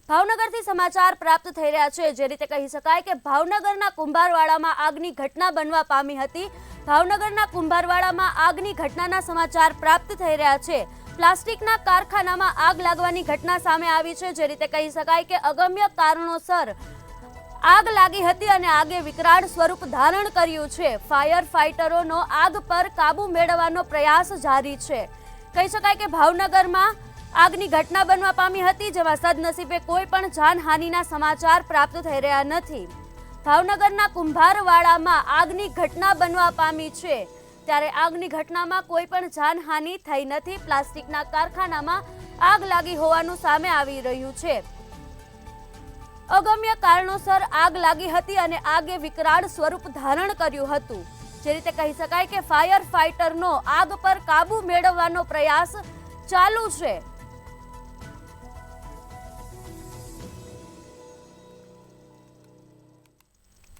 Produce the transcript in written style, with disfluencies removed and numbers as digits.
ભાવનગરથી સમાચાર પ્રાપ્ત થઈ રહ્યા છે। જે રીતે કહી શકાય કે ભાવનગરના કુંભારવાડામાં આગની ઘટના બનવા પામી હતી। ભાવનગરના કુંભારવાડામાં આગની ઘટનાના સમાચાર પ્રાપ્ત થઈ રહ્યા છે। પ્લાસ્ટિકના કારખાનામાં આગ લાગવાની ઘટના સામે આવી છે। જે રીતે કહી શકાય કે અગમ્ય કારણોસર આગ લાગી હતી અને આગે વિકરાળ સ્વરૂપ ધારણ કર્યું છે। ફાયર ફાઇટરોનો આગ પર કાબુ મેળવવાનો પ્રયાસ જારી છે। કહી શકાય કે ભાવનગરમાં આગની ઘટના બનવા પામી હતી, જેમાં સદનસીબે કોઈ પણ જાનહાનિના સમાચાર પ્રાપ્ત થઈ રહ્યા નથી। ભાવનગરના કુંભારવાડામાં આગની ઘટના બનવા પામી છે, ત્યારે આગની ઘટનામાં કોઈ પણ જાનહાનિ થઈ નથી। પ્લાસ્ટિકના કારખાનામાં આગ લાગી હોવાનું સામે આવી રહ્યું છે। અગમ્ય કારણોસર આગ લાગી હતી અને આગે વિકરાળ સ્વરૂપ ધારણ કર્યું હતું। જે રીતે કહી શકાય કે ફાયર ફાઇટરનો આગ પર કાબુ મેળવવાનો પ્રયાસ ચાલુ છે।